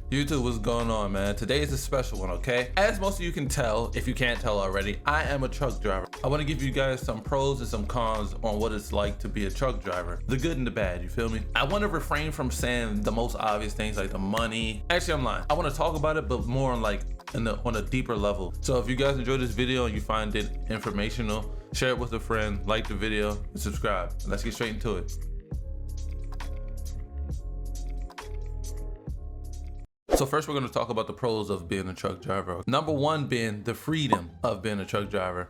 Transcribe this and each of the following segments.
YouTube, what's going on, man? Today is a special one, okay? As most of you can tell, if you can't tell already, I am a truck driver. I want to give you guys some pros and some cons on what it's like to be a truck driver. The good and the bad, you feel me? I want to refrain from saying the most obvious things like the money. Actually, I'm lying. I want to talk about it, but more on on a deeper level. So if you guys enjoyed this video and you find it informational, share it with a friend, like the video, and subscribe. Let's get straight into it. So first we're going to talk about the pros of being a truck driver. Number one being the freedom of being a truck driver.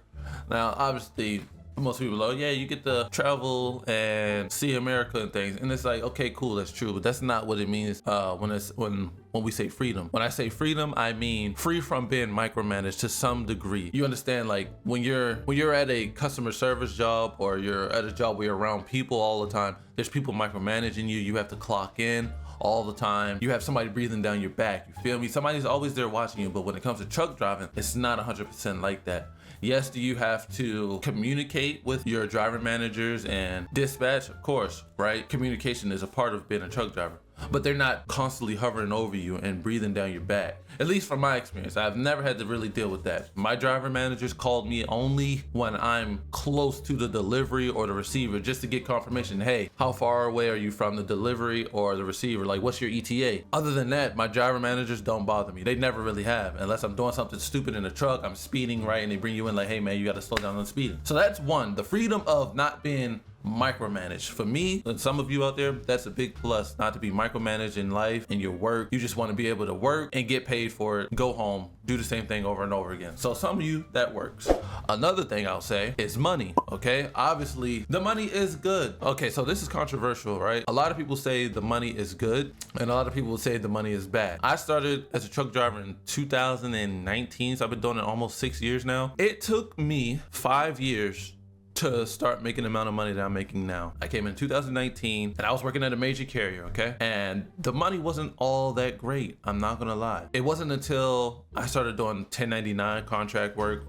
Now, obviously, most people are like, yeah, you get to travel and see America and things. And it's like, okay, cool, that's true. But that's not what it means when we say freedom. When I say freedom, I mean free from being micromanaged to some degree. You understand, like when you're at a customer service job or you're at a job where you're around people all the time, there's people micromanaging you. You have to clock in all the time. You have somebody breathing down your back, you feel me? Somebody's always there watching you, but when it comes to truck driving, it's not 100% like that. Yes, do you have to communicate with your driver managers and dispatch? Of course, right? Communication is a part of being a truck driver, but they're not constantly hovering over you and breathing down your back. At least from my experience, I've never had to really deal with that. My driver managers called me only when I'm close to the delivery or the receiver, just to get confirmation. Hey, how far away are you from the delivery or the receiver? Like, what's your ETA? Other than that, my driver managers don't bother me. They never really have, unless I'm doing something stupid in the truck, I'm speeding, right? And they bring you in like, hey man, you gotta slow down on speeding. So that's one, the freedom of not being micromanaged. For me and some of you out there, that's a big plus, not to be micromanaged in life and your work. You just want to be able to work and get paid for it, go home, do the same thing over and over again. So some of you, that works. Another thing I'll say is money, okay? Obviously, the money is good. Okay, so this is controversial, right? A lot of people say the money is good and a lot of people say the money is bad. I started as a truck driver in 2019, so I've been doing it almost 6 years now. It took me 5 years to start making the amount of money that I'm making now. I came in 2019 and I was working at a major carrier, okay? And the money wasn't all that great, I'm not gonna lie. It wasn't until I started doing 1099 contract work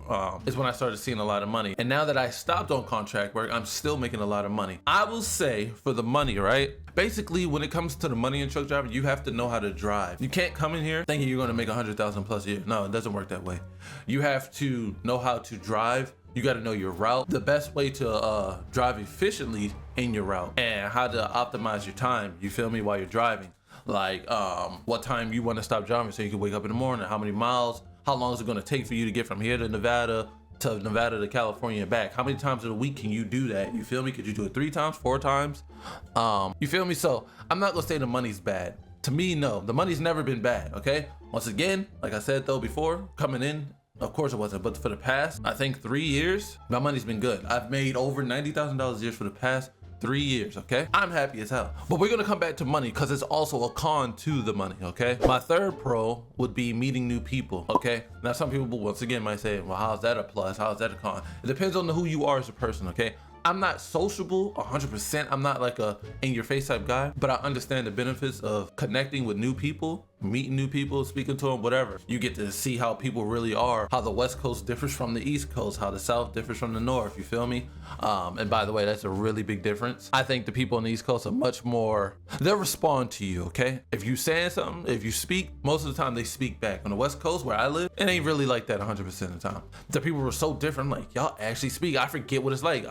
is when I started seeing a lot of money. And now that I stopped on contract work, I'm still making a lot of money. I will say for the money, right? Basically, when it comes to the money in truck driving, you have to know how to drive. You can't come in here thinking you're gonna make 100,000 plus a year. No, it doesn't work that way. You have to know how to drive. You got to know your route, the best way to drive efficiently in your route, and how to optimize your time, you feel me, while you're driving. Like what time you want to stop driving so you can wake up in the morning, how many miles, how long is it going to take for you to get from here to Nevada to California and back? How many times in a week can you do that? You feel me? Could you do it 3 times, 4 times? You feel me? So I'm not going to say the money's bad. To me, no, the money's never been bad, okay? Once again, like I said though before, coming in, of course it wasn't, but for the past, I think 3 years, my money's been good. I've made over $90,000 a year for the past 3 years, okay? I'm happy as hell. But we're gonna come back to money because it's also a con to the money, okay? My third pro would be meeting new people, okay? Now some people, once again, might say, well, how's that a plus? How's that a con? It depends on who you are as a person, okay? I'm not sociable 100%. I'm not like a in-your-face type guy, but I understand the benefits of connecting with new people, meeting new people, speaking to them, whatever. You get to see how people really are, how the West Coast differs from the East Coast, how the South differs from the North, you feel me? And by the way, that's a really big difference. I think the people on the East Coast are much more, they'll respond to you, okay? If you saying something, if you speak, most of the time they speak back. On the West Coast where I live, it ain't really like that 100% of the time. The people were so different, I'm like, y'all actually speak. I forget what it's like.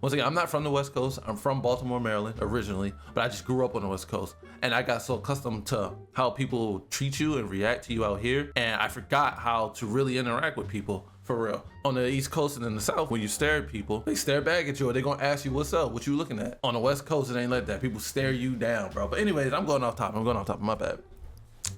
Once again, I'm not from the West Coast. I'm from Baltimore, Maryland originally, but I just grew up on the West Coast. And I got so accustomed to how people treat you and react to you out here, and I forgot how to really interact with people for real. On the East Coast and in the South, when you stare at people, they stare back at you or they gonna ask you what's up, what you looking at. On the West Coast, it ain't like that. People stare you down, bro. But anyways, I'm going off topic, my bad.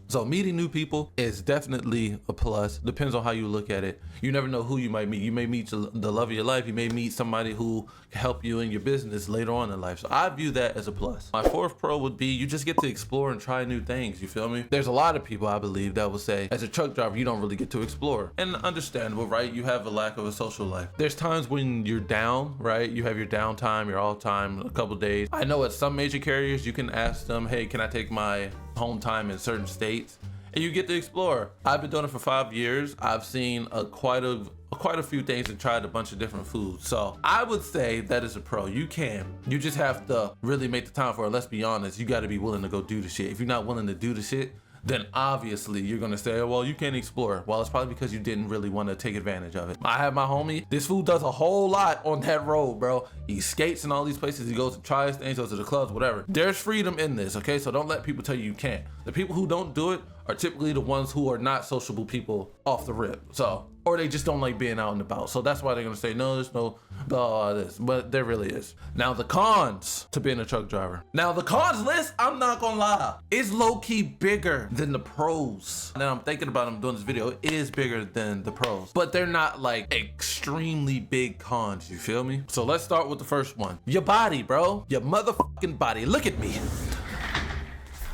So meeting new people is definitely a plus. Depends on how you look at it. You never know who you might meet. You may meet the love of your life. You may meet somebody who can help you in your business later on in life. So I view that as a plus. My fourth pro would be you just get to explore and try new things. You feel me? There's a lot of people, I believe, that will say as a truck driver, you don't really get to explore. And understandable, right? You have a lack of a social life. There's times when you're down, right? You have your downtime, your all time, a couple days. I know at some major carriers, you can ask them, hey, can I take my home time in certain states? And you get to explore. I've been doing it for 5 years. I've seen quite a few things and tried a bunch of different foods. So I would say that is a pro. You just have to really make the time for it. Let's be honest, you got to be willing to go do the shit. If you're not willing to do the shit, then obviously you're gonna say, well, you can't explore. Well, it's probably because you didn't really want to take advantage of it. I have my homie, this fool does a whole lot on that road, bro. He skates in all these places, he goes to try things, goes to the clubs, whatever. There's freedom in this, okay? So don't let people tell you can't. The people who don't do it are typically the ones who are not sociable people off the rip. So, or they just don't like being out and about. So that's why they're gonna say, no, there's no blah, this, but there really is. Now the cons to being a truck driver. Now the cons list, I'm not gonna lie, it's low-key bigger than the pros. Now I'm thinking about them doing this video, it is bigger than the pros, but they're not like extremely big cons, you feel me? So let's start with the first one. Your body, bro. Your motherfucking body. Look at me.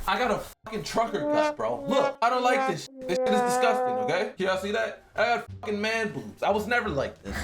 I got a fucking trucker gut, bro. Look, I don't like this shit. This shit is disgusting, okay? Can y'all see that? I got fucking man boobs. I was never like this.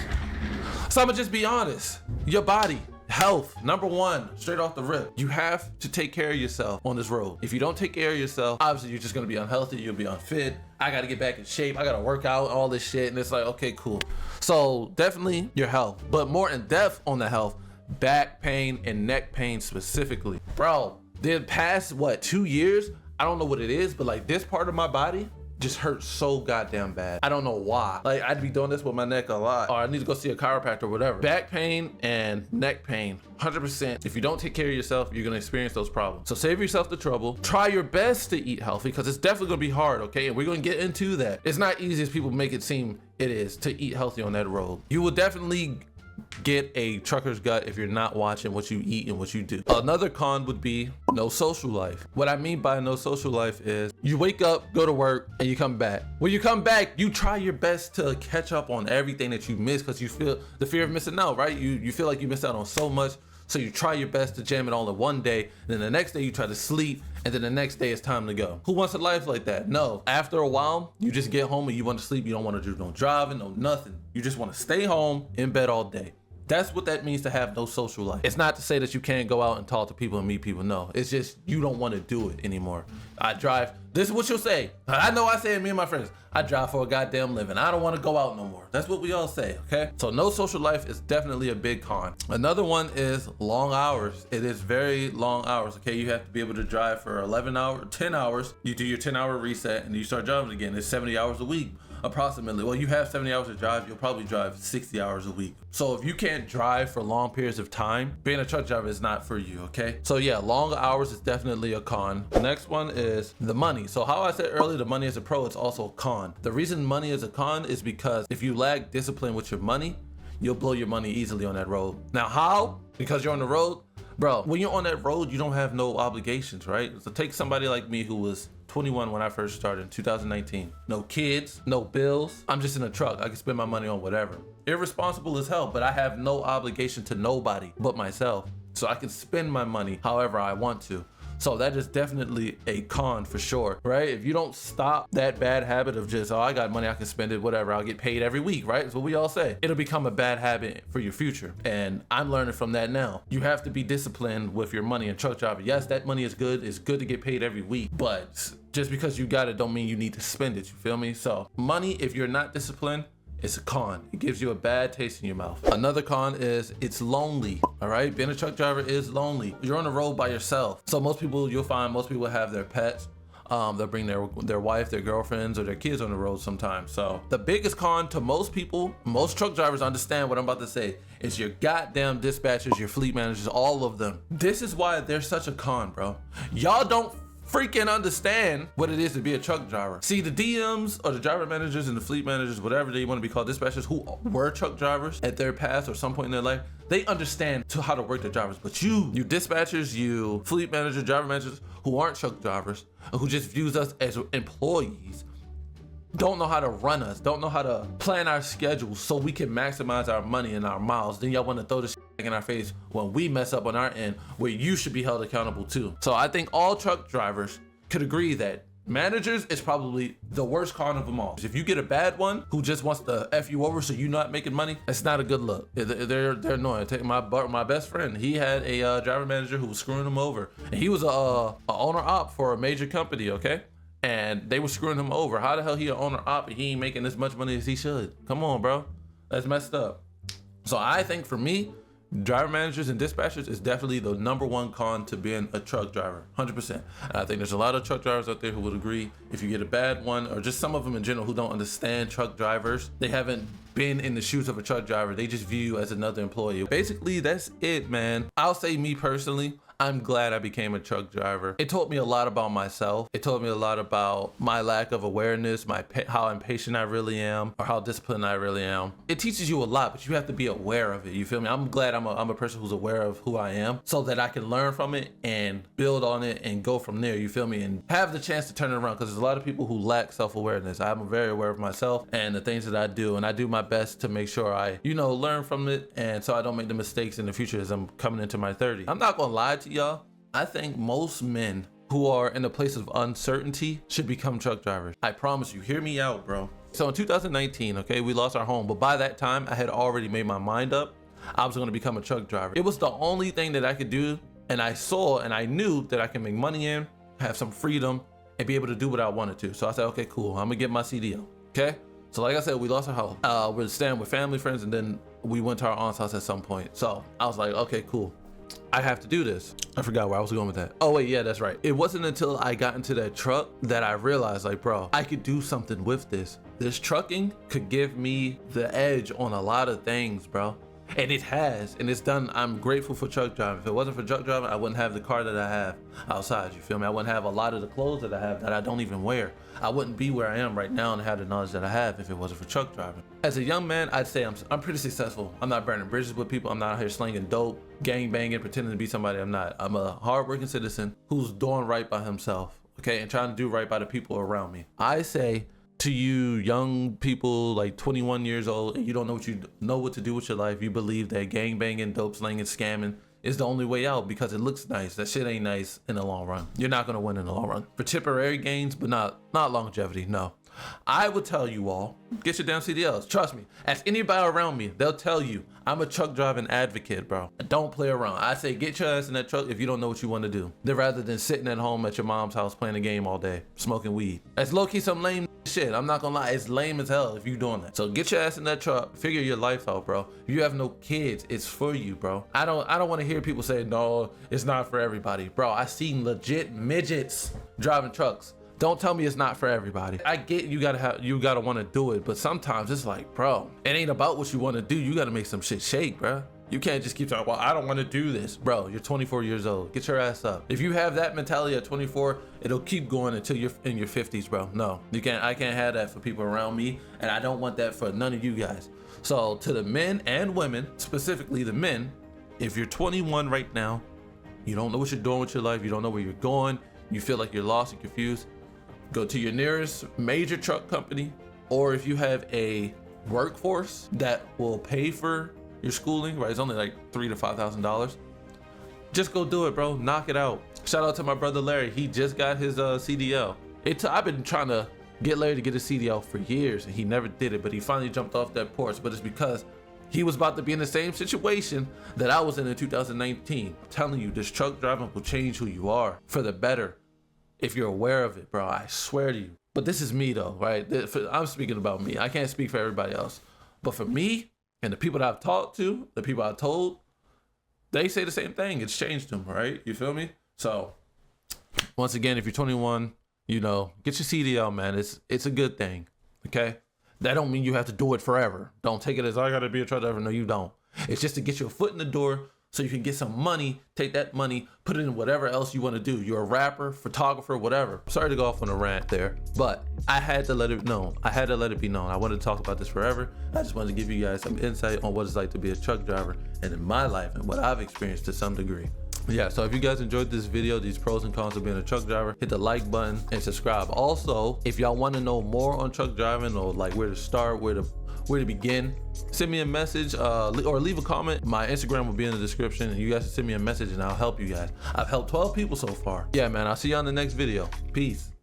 So I'ma just be honest. Your body, health, number one, straight off the rip. You have to take care of yourself on this road. If you don't take care of yourself, obviously you're just gonna be unhealthy, you'll be unfit. I gotta get back in shape, I gotta work out, all this shit, and it's like, okay, cool. So definitely your health, but more in depth on the health, back pain and neck pain specifically. Bro, the past, 2 years, I don't know what it is, but like this part of my body just hurts so goddamn bad. I don't know why. Like I'd be doing this with my neck a lot, or I need to go see a chiropractor or whatever. Back pain and neck pain, 100%. If you don't take care of yourself, you're gonna experience those problems. So save yourself the trouble. Try your best to eat healthy, because it's definitely gonna be hard, okay? And we're gonna get into that. It's not easy as people make it seem it is to eat healthy on that road. You will definitely get a trucker's gut if you're not watching what you eat and what you do. Another con would be no social life. What I mean by no social life is you wake up, go to work, and you come back. When you come back, you try your best to catch up on everything that you missed, because you feel the fear of missing out, right? You feel like you missed out on so much, so you try your best to jam it all in one day, and then the next day you try to sleep, and then the next day it's time to go. Who wants a life like that? No. After a while, you just get home and you want to sleep. You don't want to do no driving, no nothing. You just want to stay home in bed all day. That's what that means to have no social life. It's not to say that you can't go out and talk to people and meet people. No, it's just you don't want to do it anymore. I drive. This is what you'll say. I know I say it, me and my friends. I drive for a goddamn living. I don't want to go out no more. That's what we all say, okay? So no social life is definitely a big con. Another one is long hours. It is very long hours, okay? You have to be able to drive for 10 hours. You do your 10-hour reset and you start driving again. It's 70 hours a week. Approximately. Well, you have 70 hours to drive, you'll probably drive 60 hours a week. So if you can't drive for long periods of time, being a truck driver is not for you, okay? So yeah, long hours is definitely a con. The next one is the money. So how I said earlier, the money is a pro, it's also a con. The reason money is a con is because if you lack discipline with your money, you'll blow your money easily on that road. Now how? Because you're on the road? Bro, when you're on that road, you don't have no obligations, right? So take somebody like me who was 21 when I first started in 2019. No kids, no bills. I'm just in a truck. I can spend my money on whatever. Irresponsible as hell, but I have no obligation to nobody but myself. So I can spend my money however I want to. So that is definitely a con for sure, right? If you don't stop that bad habit of just, oh, I got money, I can spend it, whatever, I'll get paid every week, right? That's what we all say. It'll become a bad habit for your future. And I'm learning from that now. You have to be disciplined with your money and truck driving. Yes, that money is good. It's good to get paid every week, but just because you got it don't mean you need to spend it, you feel me? So money, if you're not disciplined, it's a con. It gives you a bad taste in your mouth. Another con is it's lonely, all right? Being a truck driver is lonely. You're on the road by yourself. So you'll find most people have their pets. They'll bring their wife, their girlfriends, or their kids on the road sometimes. So the biggest con to most people, most truck drivers understand what I'm about to say, is your goddamn dispatchers, your fleet managers, all of them. This is why they're such a con, bro. Y'all don't freaking understand what it is to be a truck driver. See, the DMs or the driver managers and the fleet managers, whatever they want to be called, dispatchers who were truck drivers at their past or some point in their life, they understand how to work their drivers. But you dispatchers, you fleet managers, driver managers who aren't truck drivers, who just views us as employees, don't know how to run us, don't know how to plan our schedules so we can maximize our money and our miles. Then y'all want to throw this in our face when we mess up on our end, where you should be held accountable too. So I think all truck drivers could agree that managers is probably the worst con of them all. If you get a bad one who just wants to F you over so you're not making money, it's not a good look. They're annoying. Take my best friend. He had a driver manager who was screwing him over. And he was a owner op for a major company, okay? And they were screwing him over. How the hell he an owner op and he ain't making as much money as he should? Come on, bro. That's messed up. So I think for me, driver managers and dispatchers is definitely the #1 con to being a truck driver, 100%. And I think there's a lot of truck drivers out there who would agree. If you get a bad one, or just some of them in general who don't understand truck drivers, they haven't been in the shoes of a truck driver. They just view you as another employee. Basically, that's it, man. I'll say me personally, I'm glad I became a truck driver. It taught me a lot about myself. It taught me a lot about my lack of awareness, how impatient I really am, or how disciplined I really am. It teaches you a lot, but you have to be aware of it. You feel me? I'm glad I'm a person who's aware of who I am, so that I can learn from it and build on it and go from there. You feel me? And have the chance to turn it around, because there's a lot of people who lack self-awareness. I'm very aware of myself and the things that I do, and I do my best to make sure I, learn from it, and so I don't make the mistakes in the future as I'm coming into my 30s. I'm not gonna lie to y'all. I think most men who are in a place of uncertainty should become truck drivers. I promise you, hear me out, bro. So in 2019, okay, we lost our home, but by that time, I had already made my mind up. I was gonna become a truck driver. It was the only thing that I could do, and I saw and I knew that I can make money in, have some freedom, and be able to do what I wanted to. So I said, okay, cool, I'm gonna get my CDL, okay? So like I said, we lost our house. We're staying with family, friends, and then we went to our aunt's house at some point. So I was like, okay, cool. I have to do this. I forgot where I was going with that. Oh wait, yeah, that's right. It wasn't until I got into that truck that I realized, like, bro, I could do something with this. This trucking could give me the edge on a lot of things, bro. And it has, and it's done. I'm grateful for truck driving. If it wasn't for truck driving, I wouldn't have the car that I have outside, you feel me? I wouldn't have a lot of the clothes that I have that I don't even wear. I wouldn't be where I am right now and have the knowledge that I have if it wasn't for truck driving. As a young man, I'd say I'm pretty successful. I'm not burning bridges with people. I'm not out here slinging dope, gang banging, pretending to be somebody I'm not. I'm a hardworking citizen who's doing right by himself, okay, and trying to do right by the people around me. I say, to you young people like 21 years old and you don't know what to do with your life, you believe that gang banging, dope slinging, scamming is the only way out because it looks nice. That shit ain't nice in the long run. You're not gonna win in the long run. For temporary gains, but not longevity, no. I would tell you all, get your damn CDLs. Trust me. Ask anybody around me, they'll tell you I'm a truck driving advocate, bro. Don't play around. I say get your ass in that truck if you don't know what you want to do. Rather than sitting at home at your mom's house playing a game all day, smoking weed. That's low-key some lame shit. I'm not gonna lie, it's lame as hell if you doing that. So get your ass in that truck, figure your life out, bro. If you have no kids, it's for you, bro. I don't want to hear people say, no, it's not for everybody. Bro, I seen legit midgets driving trucks. Don't tell me it's not for everybody. I get you gotta want to do it, but sometimes it's like, bro, it ain't about what you want to do. You gotta make some shit shake, bro. You can't just keep talking, well, I don't want to do this. Bro, you're 24 years old. Get your ass up. If you have that mentality at 24, it'll keep going until you're in your 50s, bro. No, you can't. I can't have that for people around me, and I don't want that for none of you guys. So to the men and women, specifically the men, if you're 21 right now, you don't know what you're doing with your life, you don't know where you're going, you feel like you're lost and confused, go to your nearest major truck company, or if you have a workforce that will pay for your schooling, right? It's only like $3,000 to $5,000. Just go do it, bro. Knock it out. Shout out to my brother Larry. He just got his CDL. I've been trying to get Larry to get a CDL for years, and he never did it, but he finally jumped off that porch. But it's because he was about to be in the same situation that I was in 2019. I'm telling you, this truck driving will change who you are for the better if you're aware of it, bro. I swear to you. But this is me though, right? I'm speaking about me. I can't speak for everybody else. But for me, and the people that I've talked to, the people I've told, they say the same thing. It's changed them, right? You feel me? So, once again, if you're 21, get your CDL, man. It's a good thing, okay? That don't mean you have to do it forever. Don't take it as, I gotta be a truck driver. No, you don't. It's just to get your foot in the door so you can get some money, take that money, put it in whatever else you want to do. You're a rapper, photographer, whatever. Sorry to go off on a rant there, but I had to let it known. I had to let it be known. I wanted to talk about this forever. I just wanted to give you guys some insight on what it's like to be a truck driver and in my life and what I've experienced to some degree. Yeah, so if you guys enjoyed this video, these pros and cons of being a truck driver, hit the like button and subscribe. Also, if y'all want to know more on truck driving or like where to start, where to begin, send me a message or leave a comment. My Instagram will be in the description, and you guys can send me a message and I'll help you guys. I've helped 12 people so far. Yeah, man, I'll see you on the next video. Peace.